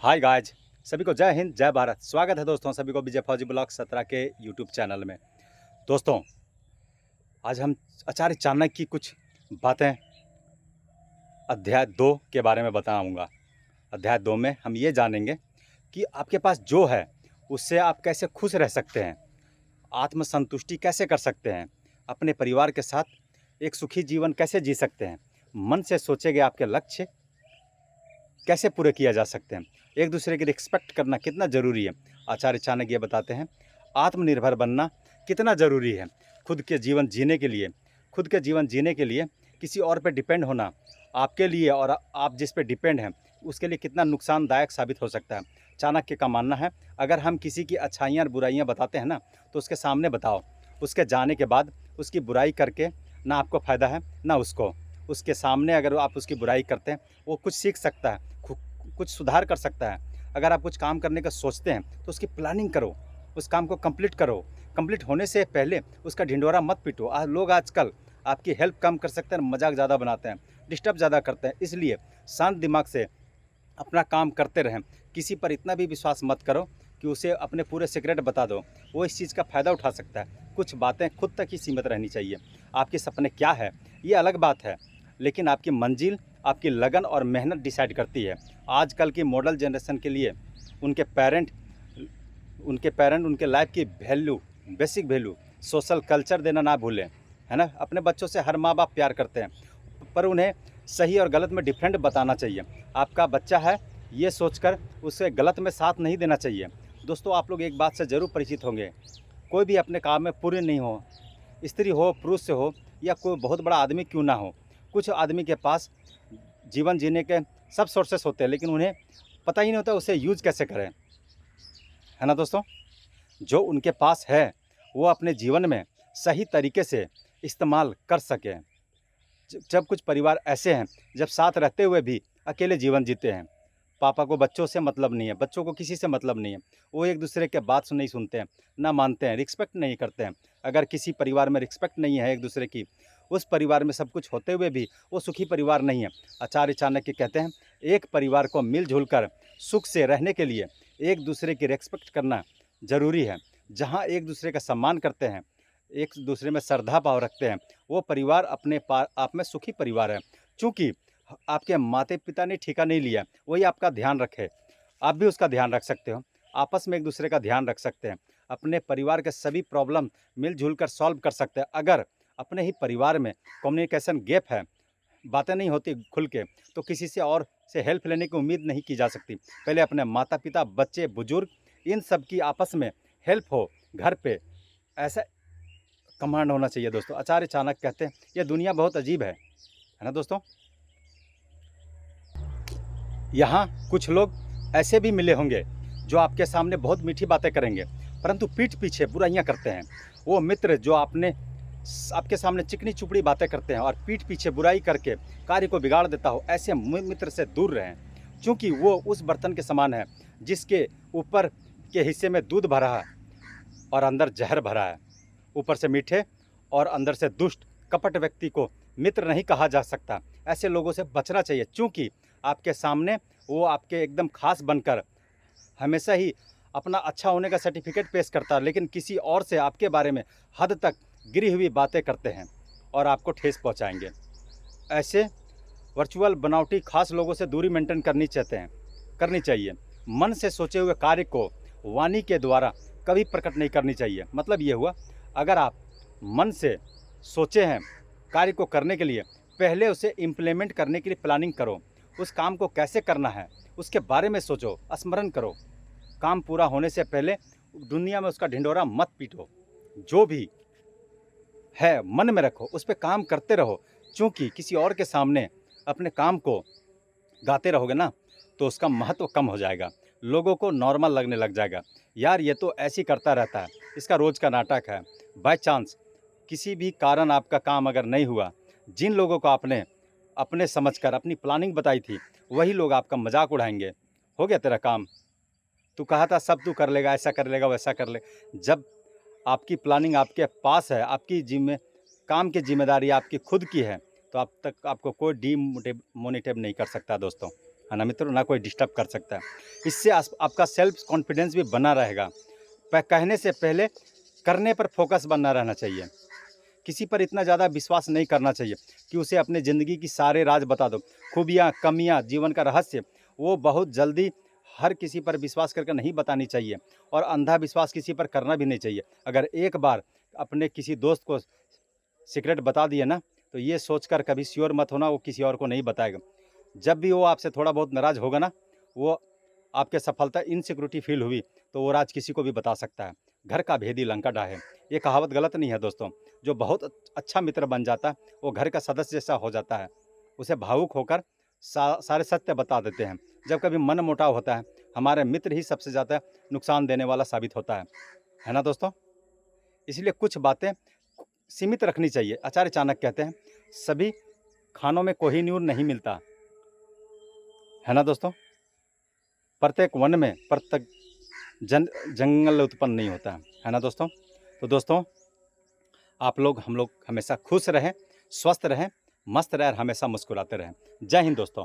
Hi guys, सभी को जय हिंद जय भारत। स्वागत है दोस्तों सभी को विजय फौजी ब्लॉग 17 के यूट्यूब चैनल में। दोस्तों, आज हम आचार्य चाणक्य की कुछ बातें अध्याय 2 के बारे में बताऊंगा। अध्याय 2 में हम ये जानेंगे कि आपके पास जो है उससे आप कैसे खुश रह सकते हैं, आत्मसंतुष्टि कैसे कर सकते हैं, अपने परिवार के साथ एक सुखी जीवन कैसे जी सकते हैं, मन से सोचे गए आपके लक्ष्य कैसे पूरे किया जा सकते हैं, एक दूसरे की रिस्पेक्ट करना कितना ज़रूरी है। आचार्य चाणक्य ये बताते हैं आत्मनिर्भर बनना कितना ज़रूरी है। खुद के जीवन जीने के लिए किसी और पे डिपेंड होना आपके लिए और आप जिस पे डिपेंड हैं उसके लिए कितना नुकसानदायक साबित हो सकता है। चाणक्य का मानना है अगर हम किसी की अच्छाइयाँ और बुराइयाँ बताते हैं ना तो उसके सामने बताओ, उसके जाने के बाद उसकी बुराई करके ना आपको फ़ायदा है ना उसको। उसके सामने अगर आप उसकी बुराई करते हैं वो कुछ सीख सकता है, कुछ सुधार कर सकता है। अगर आप कुछ काम करने का सोचते हैं तो उसकी प्लानिंग करो, उस काम को कंप्लीट करो। कंप्लीट होने से पहले उसका ढिंढोरा मत पीटो। लोग आजकल आपकी हेल्प कम कर सकते हैं, मजाक ज़्यादा बनाते हैं, डिस्टर्ब ज़्यादा करते हैं। इसलिए शांत दिमाग से अपना काम करते रहें। किसी पर इतना भी विश्वास मत करो कि उसे अपने पूरे सीक्रेट बता दो, वो इस चीज़ का फ़ायदा उठा सकता है। कुछ बातें खुद तक ही सीमित रहनी चाहिए। आपके सपने क्या है ये अलग बात है, लेकिन आपकी मंजिल आपकी लगन और मेहनत डिसाइड करती है। आजकल की मॉडल जनरेशन के लिए उनके पेरेंट उनके लाइफ की value, basic value, social culture देना ना भूलें, है ना। अपने बच्चों से हर माँ बाप प्यार करते हैं, पर उन्हें सही और गलत में डिफरेंट बताना चाहिए। आपका बच्चा है ये सोचकर उसे गलत में साथ नहीं देना चाहिए। दोस्तों, आप लोग एक बात से ज़रूर परिचित होंगे, कोई भी अपने काम में पूर्ण नहीं हो, स्त्री हो, पुरुष से हो या कोई बहुत बड़ा आदमी क्यों ना हो। कुछ आदमी के पास जीवन जीने के सब सोर्सेस होते हैं, लेकिन उन्हें पता ही नहीं होता उसे यूज कैसे करें, है ना दोस्तों। जो उनके पास है वो अपने जीवन में सही तरीके से इस्तेमाल कर सकें। जब कुछ परिवार ऐसे हैं जब साथ रहते हुए भी अकेले जीवन जीते हैं। पापा को बच्चों से मतलब नहीं है, बच्चों को किसी से मतलब नहीं है, वो एक दूसरे के बात नहीं सुनते हैं, ना मानते हैं, रिस्पेक्ट नहीं करते हैं। अगर किसी परिवार में रिस्पेक्ट नहीं है एक दूसरे की, उस परिवार में सब कुछ होते हुए भी वो सुखी परिवार नहीं है। आचार्य चाणक्य कहते हैं एक परिवार को मिलजुल कर सुख से रहने के लिए एक दूसरे की रिस्पेक्ट करना ज़रूरी है। जहाँ एक दूसरे का सम्मान करते हैं, एक दूसरे में श्रद्धा भाव रखते हैं, वो परिवार अपने आप में सुखी परिवार है। चूँकि आपके माता पिता ने ठेका नहीं लिया, वही आपका ध्यान रखे, आप भी उसका ध्यान रख सकते हो। आपस में एक दूसरे का ध्यान रख सकते हैं, अपने परिवार के सभी प्रॉब्लम मिलजुल कर सॉल्व कर सकते हैं। अगर अपने ही परिवार में कम्युनिकेशन गैप है, बातें नहीं होती खुल के, तो किसी से और से हेल्प लेने की उम्मीद नहीं की जा सकती। पहले अपने माता पिता, बच्चे, बुजुर्ग, इन सब की आपस में हेल्प हो घर पे, ऐसा कमांड होना चाहिए दोस्तों। आचार्य चाणक्य कहते हैं ये दुनिया बहुत अजीब है ना दोस्तों। यहाँ कुछ लोग ऐसे भी मिले होंगे जो आपके सामने बहुत मीठी बातें करेंगे, परंतु पीठ पीछे बुराइयां करते हैं। वो मित्र जो आपके सामने चिकनी चुपड़ी बातें करते हैं और पीठ पीछे बुराई करके कार्य को बिगाड़ देता हो, ऐसे मित्र से दूर रहें। क्योंकि वो उस बर्तन के समान है जिसके ऊपर के हिस्से में दूध भरा है और अंदर जहर भरा है। ऊपर से मीठे और अंदर से दुष्ट कपट व्यक्ति को मित्र नहीं कहा जा सकता। ऐसे लोगों से बचना चाहिए, क्योंकि आपके सामने वो आपके एकदम खास बनकर हमेशा ही अपना अच्छा होने का सर्टिफिकेट पेश करता है, लेकिन किसी और से आपके बारे में हद तक गिरी हुई बातें करते हैं और आपको ठेस पहुंचाएंगे। ऐसे वर्चुअल बनावटी खास लोगों से दूरी मेंटेन करनी चाहिए। मन से सोचे हुए कार्य को वाणी के द्वारा कभी प्रकट नहीं करनी चाहिए। मतलब ये हुआ, अगर आप मन से सोचे हैं कार्य को करने के लिए, पहले उसे इम्प्लीमेंट करने के लिए प्लानिंग करो। उस काम को कैसे करना है उसके बारे में सोचो, स्मरण करो। काम पूरा होने से पहले दुनिया में उसका ढिंढोरा मत पीटो। जो भी है मन में रखो, उस पर काम करते रहो। क्योंकि किसी और के सामने अपने काम को गाते रहोगे ना तो उसका महत्व कम हो जाएगा, लोगों को नॉर्मल लगने लग जाएगा। यार ये तो ऐसे ही करता रहता है, इसका रोज़ का नाटक है। बाय चांस किसी भी कारण आपका काम अगर नहीं हुआ, जिन लोगों को आपने अपने समझकर अपनी प्लानिंग बताई थी वही लोग आपका मजाक उड़ाएंगे। हो गया तेरा काम, तू कहा था सब तू कर लेगा, ऐसा कर लेगा, वैसा कर ले। जब आपकी प्लानिंग आपके पास है, काम की जिम्मेदारी आपकी खुद की है, तो आप तक आपको कोई डीमोटिव नहीं कर सकता दोस्तों। है ना मित्रों, ना कोई डिस्टर्ब कर सकता है। इससे आपका सेल्फ कॉन्फिडेंस भी बना रहेगा। कहने से पहले करने पर फोकस बना रहना चाहिए। किसी पर इतना ज़्यादा विश्वास नहीं करना चाहिए कि उसे अपने ज़िंदगी की सारे राज बता दो, खूबियाँ, कमियाँ, जीवन का रहस्य, वो बहुत जल्दी हर किसी पर विश्वास करके नहीं बतानी चाहिए और अंधा विश्वास किसी पर करना भी नहीं चाहिए। अगर एक बार अपने किसी दोस्त को सीक्रेट बता दिए ना, तो ये सोचकर कभी श्योर मत होना वो किसी और को नहीं बताएगा। जब भी वो आपसे थोड़ा बहुत नाराज़ होगा ना, वो आपके सफलता इनसिक्योरिटी फील हुई तो वो राज किसी को भी बता सकता है। घर का भेदी लंका ढाहे, ये कहावत गलत नहीं है दोस्तों। जो बहुत अच्छा मित्र बन जाता है वो घर का सदस्य जैसा हो जाता है। उसे भावुक होकर सारे सत्य बता देते हैं। जब कभी मन मुटाव होता है, हमारे मित्र ही सबसे ज़्यादा नुकसान देने वाला साबित होता है ना दोस्तों। इसलिए कुछ बातें सीमित रखनी चाहिए। आचार्य चाणक्य कहते हैं, सभी खानों में कोहिनूर नहीं मिलता, है ना दोस्तों। प्रत्येक वन में प्रत्येक जंगल उत्पन्न नहीं होता है ना दोस्तों। तो दोस्तों, आप लोग हम लोग हमेशा खुश रहें, स्वस्थ रहें, मस्त रहें और हमेशा मुस्कुराते रहें। जय हिंद दोस्तों।